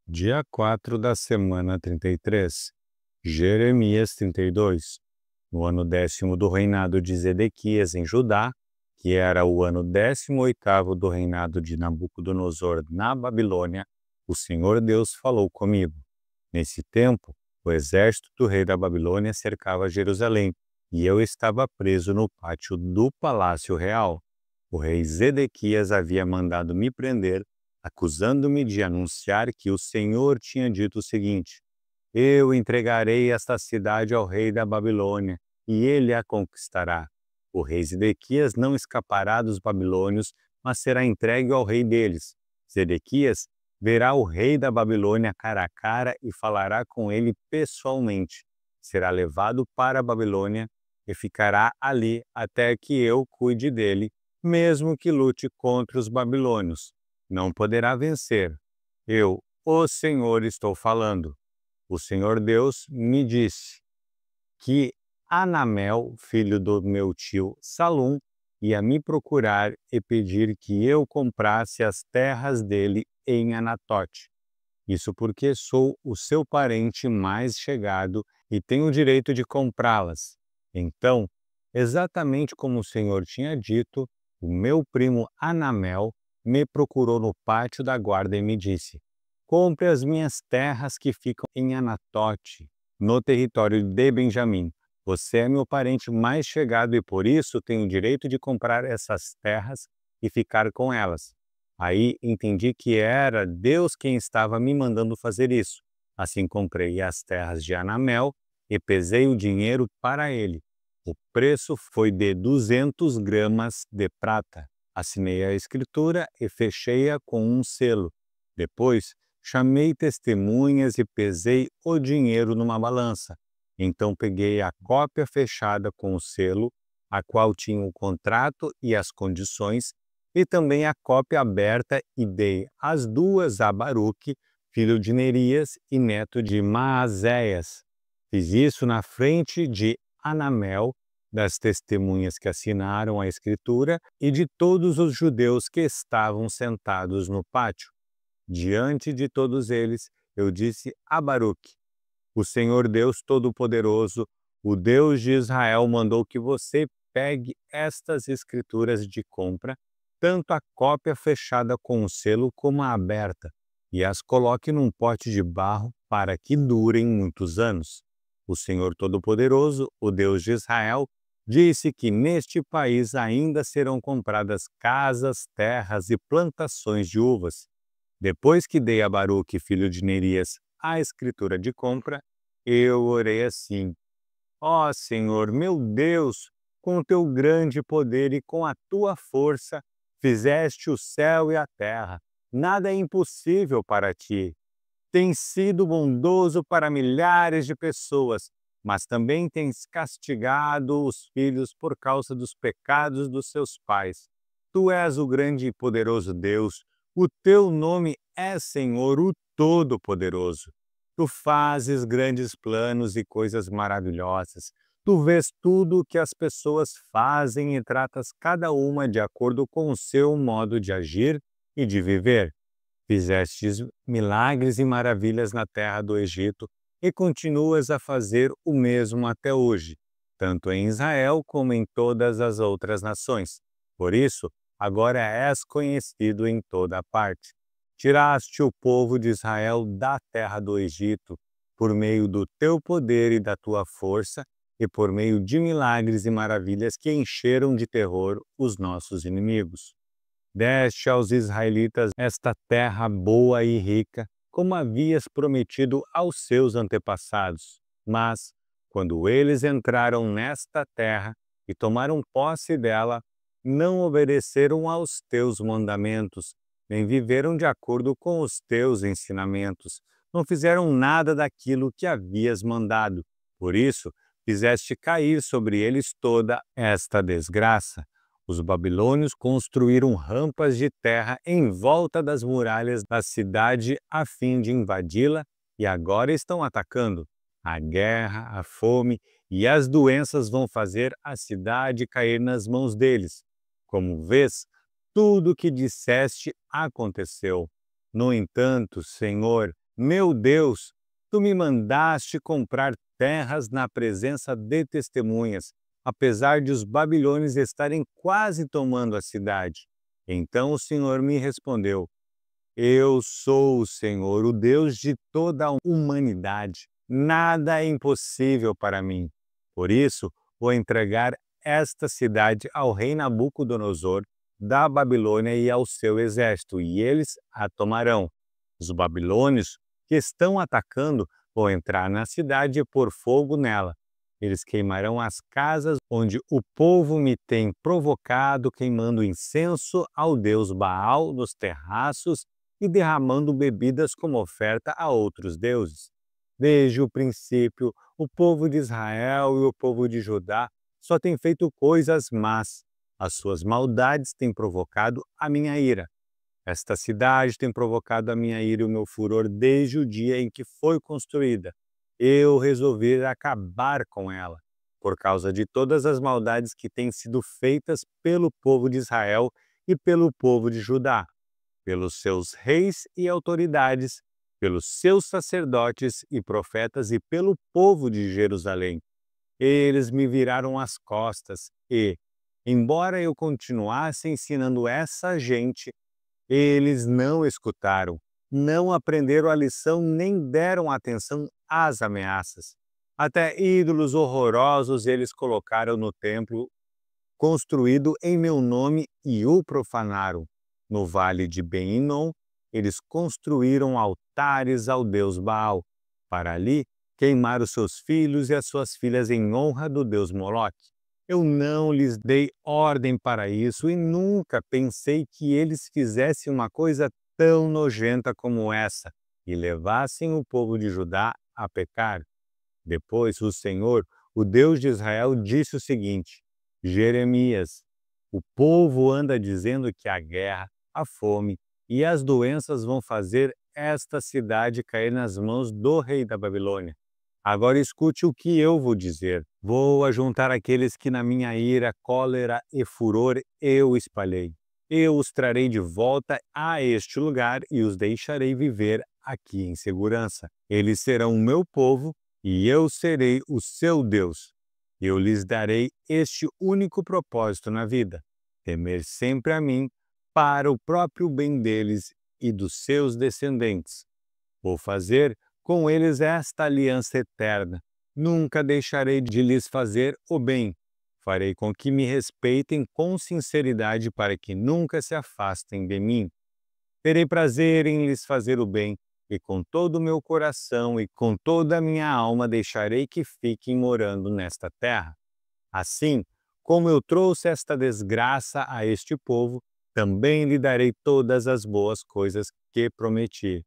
Dia 4 da semana 33, Jeremias 32. No ano 10º do reinado de Zedequias em Judá, que era o ano 18º do reinado de Nabucodonosor na Babilônia, o Senhor Deus falou comigo. Nesse tempo, o exército do rei da Babilônia cercava Jerusalém, e eu estava preso no pátio do Palácio Real. O rei Zedequias havia mandado me prender, acusando-me de anunciar que o Senhor tinha dito o seguinte: eu entregarei esta cidade ao rei da Babilônia, e ele a conquistará. O rei Zedequias não escapará dos babilônios, mas será entregue ao rei deles. Zedequias verá o rei da Babilônia cara a cara e falará com ele pessoalmente. Será levado para a Babilônia e ficará ali até que eu cuide dele, mesmo que lute contra os babilônios. Não poderá vencer. Eu, o Senhor, estou falando. O Senhor Deus me disse que Anamel, filho do meu tio Salum, ia me procurar e pedir que eu comprasse as terras dele em Anatote. Isso porque sou o seu parente mais chegado e tenho o direito de comprá-las. Então, exatamente como o Senhor tinha dito, o meu primo Anamel me procurou no pátio da guarda e me disse: compre as minhas terras que ficam em Anatote, no território de Benjamim. Você é meu parente mais chegado e por isso tenho o direito de comprar essas terras e ficar com elas. Aí entendi que era Deus quem estava me mandando fazer isso. Assim comprei as terras de Anamel e pesei o dinheiro para ele. O preço foi de 200 gramas de prata. Assinei a escritura e fechei-a com um selo. Depois, chamei testemunhas e pesei o dinheiro numa balança. Então peguei a cópia fechada com o selo, a qual tinha o contrato e as condições, e também a cópia aberta e dei as duas a Baruque, filho de Nerias e neto de Maazéias. Fiz isso na frente de Anamel, das testemunhas que assinaram a escritura e de todos os judeus que estavam sentados no pátio. Diante de todos eles, eu disse a Baruque: o Senhor Deus Todo-Poderoso, o Deus de Israel, mandou que você pegue estas escrituras de compra, tanto a cópia fechada com o selo como a aberta, e as coloque num pote de barro para que durem muitos anos. O Senhor Todo-Poderoso, o Deus de Israel, disse que neste país ainda serão compradas casas, terras e plantações de uvas. Depois que dei a Baruque, filho de Nerias, a escritura de compra, eu orei assim: ó Senhor, meu Deus, com o teu grande poder e com a tua força, fizeste o céu e a terra. Nada é impossível para ti. Tens sido bondoso para milhares de pessoas, mas também tens castigado os filhos por causa dos pecados dos seus pais. Tu és o grande e poderoso Deus, o teu nome é Senhor, o Todo-Poderoso. Tu fazes grandes planos e coisas maravilhosas. Tu vês tudo o que as pessoas fazem e tratas cada uma de acordo com o seu modo de agir e de viver. Fizestes milagres e maravilhas na terra do Egito e continuas a fazer o mesmo até hoje, tanto em Israel como em todas as outras nações. Por isso, agora és conhecido em toda parte. Tiraste o povo de Israel da terra do Egito por meio do teu poder e da tua força e por meio de milagres e maravilhas que encheram de terror os nossos inimigos. Deste aos israelitas esta terra boa e rica, como havias prometido aos seus antepassados. Mas, quando eles entraram nesta terra e tomaram posse dela, não obedeceram aos teus mandamentos, nem viveram de acordo com os teus ensinamentos. Não fizeram nada daquilo que havias mandado. Por isso, fizeste cair sobre eles toda esta desgraça. Os babilônios construíram rampas de terra em volta das muralhas da cidade a fim de invadi-la e agora estão atacando. A guerra, a fome e as doenças vão fazer a cidade cair nas mãos deles. Como vês, tudo o que disseste aconteceu. No entanto, Senhor, Meu Deus, tu me mandaste comprar terras na presença de testemunhas, apesar de os babilônios estarem quase tomando a cidade. Então o Senhor me respondeu: Eu sou o Senhor, o Deus de toda a humanidade. Nada é impossível para mim. Por isso, vou entregar esta cidade ao rei Nabucodonosor da Babilônia e ao seu exército, e eles a tomarão. Os babilônios que estão atacando vão entrar na cidade e pôr fogo nela. Eles queimarão as casas onde o povo me tem provocado, queimando incenso ao deus Baal nos terraços e derramando bebidas como oferta a outros deuses. Desde o princípio, o povo de Israel e o povo de Judá só têm feito coisas más. As suas maldades têm provocado a minha ira. Esta cidade tem provocado a minha ira e o meu furor desde o dia em que foi construída. Eu resolvi acabar com ela, por causa de todas as maldades que têm sido feitas pelo povo de Israel e pelo povo de Judá, pelos seus reis e autoridades, pelos seus sacerdotes e profetas e pelo povo de Jerusalém. Eles me viraram as costas e, embora eu continuasse ensinando essa gente, eles não escutaram, não aprenderam a lição nem deram atenção às ameaças. Até ídolos horrorosos eles colocaram no templo construído em meu nome e o profanaram. No vale de Ben-Hinom, eles construíram altares ao deus Baal, para ali queimar os seus filhos e as suas filhas em honra do deus Moloque. Eu não lhes dei ordem para isso e nunca pensei que eles fizessem uma coisa tão nojenta como essa e levassem o povo de Judá a pecar. Depois o Senhor, o Deus de Israel, disse o seguinte: Jeremias, o povo anda dizendo que a guerra, a fome e as doenças vão fazer esta cidade cair nas mãos do rei da Babilônia. Agora escute o que eu vou dizer. Vou ajuntar aqueles que na minha ira, cólera e furor eu espalhei. Eu os trarei de volta a este lugar e os deixarei viver aqui em segurança. Eles serão o meu povo e eu serei o seu Deus. Eu lhes darei este único propósito na vida: temer sempre a mim para o próprio bem deles e dos seus descendentes. Vou fazer com eles esta aliança eterna. Nunca deixarei de lhes fazer o bem. Farei com que me respeitem com sinceridade para que nunca se afastem de mim. Terei prazer em lhes fazer o bem, e com todo o meu coração e com toda a minha alma deixarei que fiquem morando nesta terra. Assim, como eu trouxe esta desgraça a este povo, também lhe darei todas as boas coisas que prometi.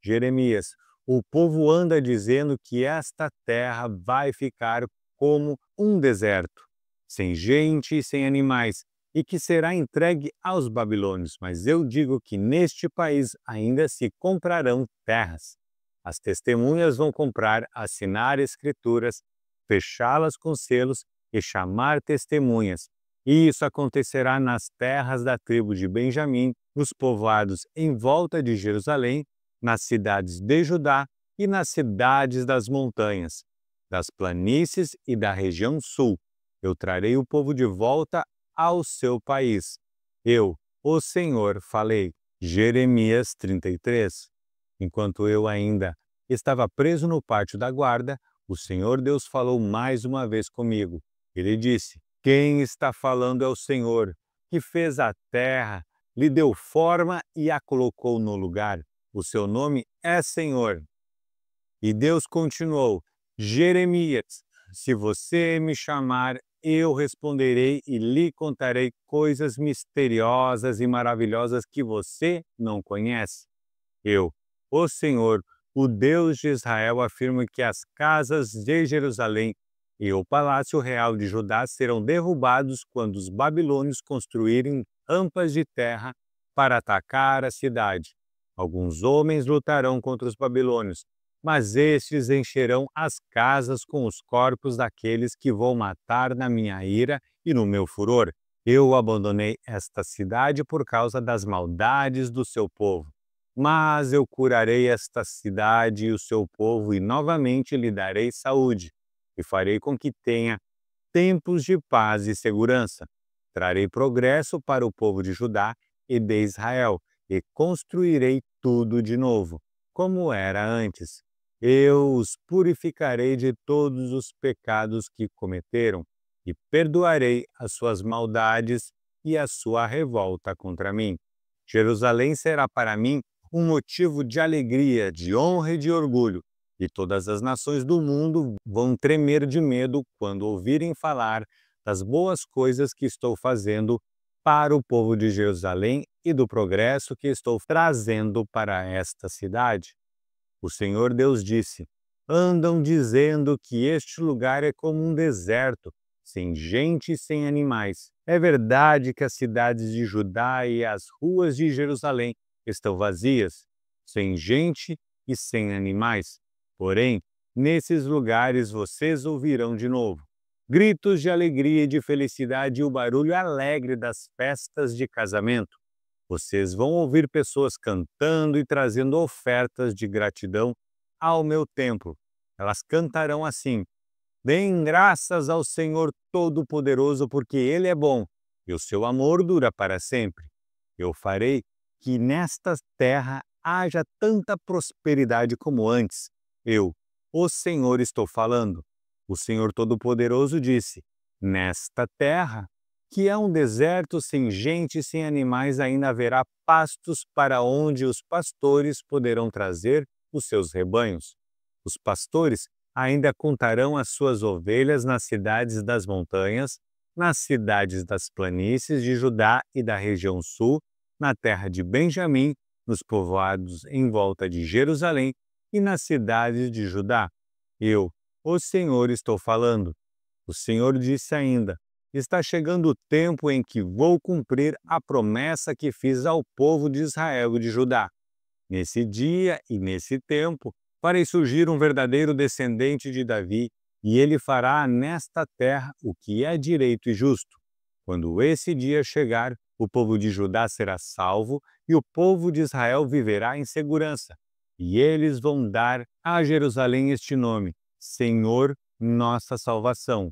Jeremias, o povo anda dizendo que esta terra vai ficar como um deserto, sem gente e sem animais, e que será entregue aos babilônios. Mas eu digo que neste país ainda se comprarão terras. As testemunhas vão comprar, assinar escrituras, fechá-las com selos e chamar testemunhas. E isso acontecerá nas terras da tribo de Benjamim, nos povoados em volta de Jerusalém, nas cidades de Judá e nas cidades das montanhas, das planícies e da região sul. Eu trarei o povo de volta ao seu país. Eu, o Senhor, falei. Jeremias 33. Enquanto eu ainda estava preso no pátio da guarda, o Senhor Deus falou mais uma vez comigo. Ele disse: Quem está falando é o Senhor, que fez a terra, lhe deu forma e a colocou no lugar. O seu nome é Senhor. E Deus continuou: Jeremias, se você me chamar, eu responderei e lhe contarei coisas misteriosas e maravilhosas que você não conhece. Eu, o Senhor, o Deus de Israel, afirmo que as casas de Jerusalém e o palácio real de Judá serão derrubados quando os babilônios construírem rampas de terra para atacar a cidade. Alguns homens lutarão contra os babilônios, mas estes encherão as casas com os corpos daqueles que vou matar na minha ira e no meu furor. Eu abandonei esta cidade por causa das maldades do seu povo. Mas eu curarei esta cidade e o seu povo, e novamente lhe darei saúde, e farei com que tenha tempos de paz e segurança. Trarei progresso para o povo de Judá e de Israel, e construirei tudo de novo, como era antes. Eu os purificarei de todos os pecados que cometeram, e perdoarei as suas maldades e a sua revolta contra mim. Jerusalém será para mim um motivo de alegria, de honra e de orgulho, e todas as nações do mundo vão tremer de medo quando ouvirem falar das boas coisas que estou fazendo para o povo de Jerusalém e do progresso que estou trazendo para esta cidade. O Senhor Deus disse: andam dizendo que este lugar é como um deserto, sem gente e sem animais. É verdade que as cidades de Judá e as ruas de Jerusalém estão vazias, sem gente e sem animais. Porém, nesses lugares vocês ouvirão de novo gritos de alegria e de felicidade e o barulho alegre das festas de casamento. Vocês vão ouvir pessoas cantando e trazendo ofertas de gratidão ao meu templo. Elas cantarão assim: deem graças ao Senhor Todo-Poderoso, porque Ele é bom e o seu amor dura para sempre. Eu farei que nesta terra haja tanta prosperidade como antes. Eu, o Senhor, estou falando. O Senhor Todo-Poderoso disse: nesta terra, que é um deserto sem gente e sem animais, ainda haverá pastos para onde os pastores poderão trazer os seus rebanhos. Os pastores ainda contarão as suas ovelhas nas cidades das montanhas, nas cidades das planícies de Judá e da região sul, na terra de Benjamim, nos povoados em volta de Jerusalém e nas cidades de Judá. Eu, o Senhor, estou falando. O Senhor disse ainda: está chegando o tempo em que vou cumprir a promessa que fiz ao povo de Israel e de Judá. Nesse dia e nesse tempo, farei surgir um verdadeiro descendente de Davi, e ele fará nesta terra o que é direito e justo. Quando esse dia chegar, o povo de Judá será salvo e o povo de Israel viverá em segurança. E eles vão dar a Jerusalém este nome: Senhor, nossa salvação.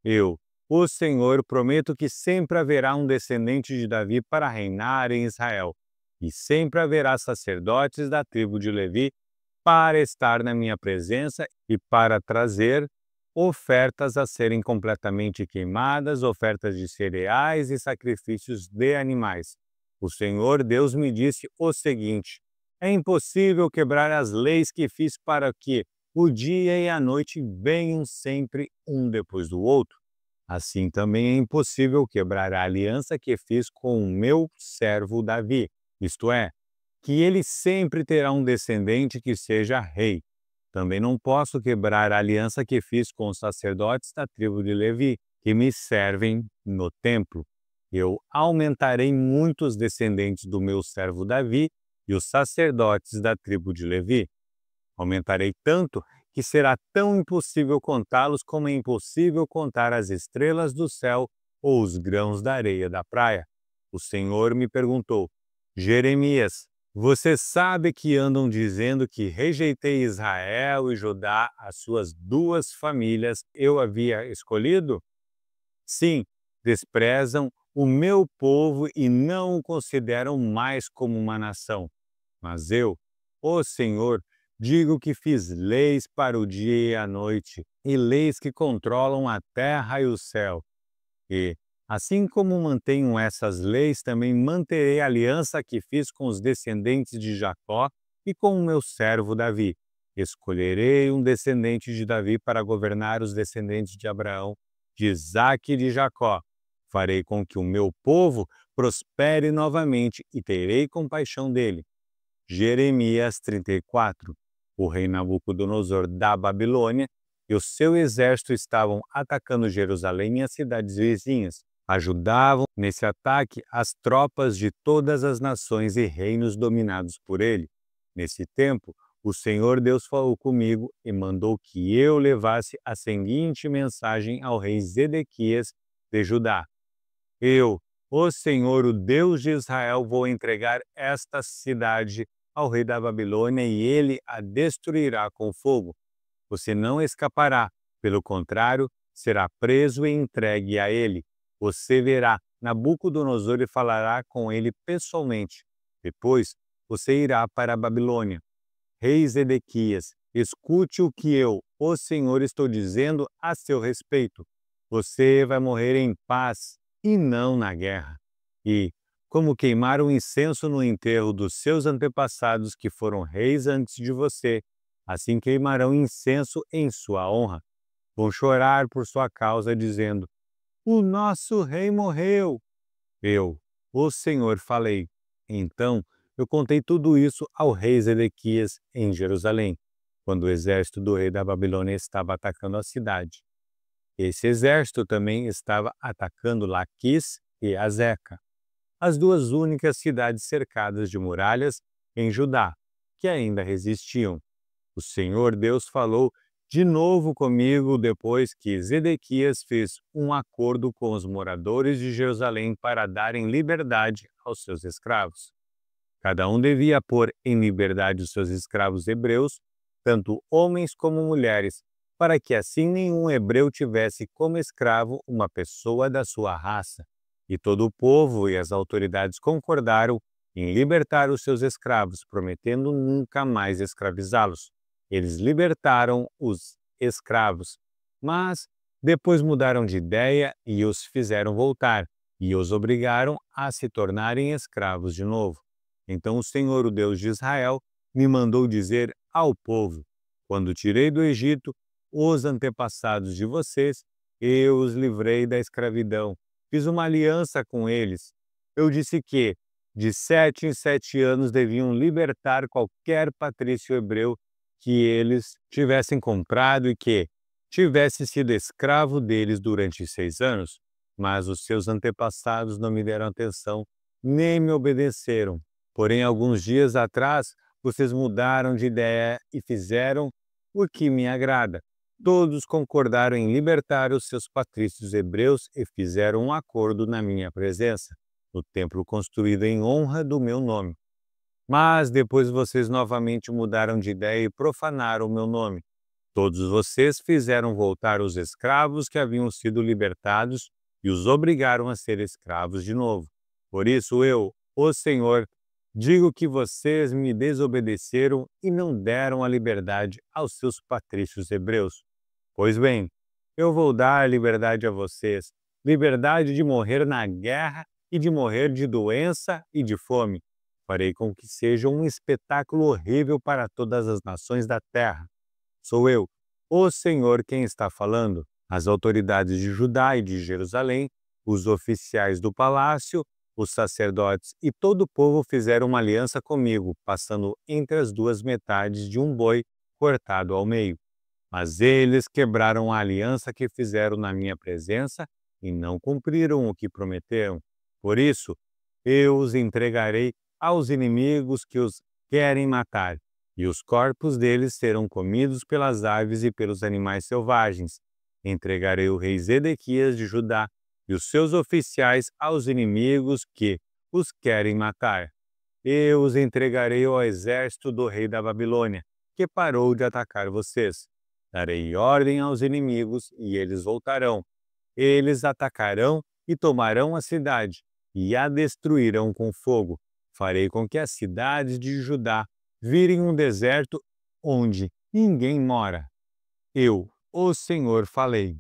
Eu, o Senhor, prometo que sempre haverá um descendente de Davi para reinar em Israel, e sempre haverá sacerdotes da tribo de Levi para estar na minha presença e para trazer ofertas a serem completamente queimadas, ofertas de cereais e sacrifícios de animais. O Senhor Deus me disse o seguinte: é impossível quebrar as leis que fiz para que o dia e a noite venham sempre um depois do outro. Assim também é impossível quebrar a aliança que fiz com o meu servo Davi, isto é, que ele sempre terá um descendente que seja rei. Também não posso quebrar a aliança que fiz com os sacerdotes da tribo de Levi, que me servem no templo. Eu aumentarei muitos descendentes do meu servo Davi e os sacerdotes da tribo de Levi. Aumentarei tanto que será tão impossível contá-los como é impossível contar as estrelas do céu ou os grãos da areia da praia. O Senhor me perguntou: Jeremias, você sabe que andam dizendo que rejeitei Israel e Judá, as suas duas famílias eu havia escolhido? Sim, desprezam o meu povo e não o consideram mais como uma nação. Mas eu, ó Senhor, digo que fiz leis para o dia e a noite, e leis que controlam a terra e o céu. E, assim como mantenho essas leis, também manterei a aliança que fiz com os descendentes de Jacó e com o meu servo Davi. Escolherei um descendente de Davi para governar os descendentes de Abraão, de Isaque e de Jacó. Farei com que o meu povo prospere novamente e terei compaixão dele. Jeremias 34. O rei Nabucodonosor da Babilônia e o seu exército estavam atacando Jerusalém e as cidades vizinhas. Ajudavam nesse ataque as tropas de todas as nações e reinos dominados por ele. Nesse tempo, o Senhor Deus falou comigo e mandou que eu levasse a seguinte mensagem ao rei Zedequias de Judá: eu, o Senhor, o Deus de Israel, vou entregar esta cidade ao rei da Babilônia e ele a destruirá com fogo. Você não escapará, pelo contrário, será preso e entregue a ele. Você verá Nabucodonosor e falará com ele pessoalmente. Depois, você irá para a Babilônia. Rei Zedequias, escute o que eu, o Senhor, estou dizendo a seu respeito. Você vai morrer em paz e não na guerra. E, como queimaram incenso no enterro dos seus antepassados que foram reis antes de você, assim queimarão incenso em sua honra. Vão chorar por sua causa, dizendo: o nosso rei morreu. Eu, o Senhor, falei. Então, eu contei tudo isso ao rei Zedequias em Jerusalém, quando o exército do rei da Babilônia estava atacando a cidade. Esse exército também estava atacando Laquis e Azeca, as duas únicas cidades cercadas de muralhas em Judá, que ainda resistiam. O Senhor Deus falou de novo comigo depois que Zedequias fez um acordo com os moradores de Jerusalém para darem liberdade aos seus escravos. Cada um devia pôr em liberdade os seus escravos hebreus, tanto homens como mulheres, para que assim nenhum hebreu tivesse como escravo uma pessoa da sua raça. E todo o povo e as autoridades concordaram em libertar os seus escravos, prometendo nunca mais escravizá-los. Eles libertaram os escravos, mas depois mudaram de ideia e os fizeram voltar, e os obrigaram a se tornarem escravos de novo. Então o Senhor, o Deus de Israel, me mandou dizer ao povo: quando tirei do Egito os antepassados de vocês, eu os livrei da escravidão. Fiz uma aliança com eles. Eu disse que, de 7 em 7 anos, deviam libertar qualquer patrício hebreu que eles tivessem comprado e que tivesse sido escravo deles durante 6 anos. Mas os seus antepassados não me deram atenção, nem me obedeceram. Porém, alguns dias atrás, vocês mudaram de ideia e fizeram o que me agrada. Todos concordaram em libertar os seus patrícios hebreus e fizeram um acordo na minha presença, no templo construído em honra do meu nome. Mas depois vocês novamente mudaram de ideia e profanaram o meu nome. Todos vocês fizeram voltar os escravos que haviam sido libertados e os obrigaram a ser escravos de novo. Por isso eu, o Senhor, digo que vocês me desobedeceram e não deram a liberdade aos seus patrícios hebreus. Pois bem, eu vou dar liberdade a vocês, liberdade de morrer na guerra e de morrer de doença e de fome. Farei com que seja um espetáculo horrível para todas as nações da terra. Sou eu, o Senhor, quem está falando. As autoridades de Judá e de Jerusalém, os oficiais do palácio, os sacerdotes e todo o povo fizeram uma aliança comigo, passando entre as duas metades de um boi cortado ao meio. Mas eles quebraram a aliança que fizeram na minha presença e não cumpriram o que prometeram. Por isso, eu os entregarei aos inimigos que os querem matar, e os corpos deles serão comidos pelas aves e pelos animais selvagens. Entregarei o rei Zedequias de Judá e os seus oficiais aos inimigos que os querem matar. Eu os entregarei ao exército do rei da Babilônia, que parou de atacar vocês. Darei ordem aos inimigos e eles voltarão. Eles atacarão e tomarão a cidade e a destruirão com fogo. Farei com que as cidades de Judá virem um deserto onde ninguém mora. Eu, o Senhor, falei.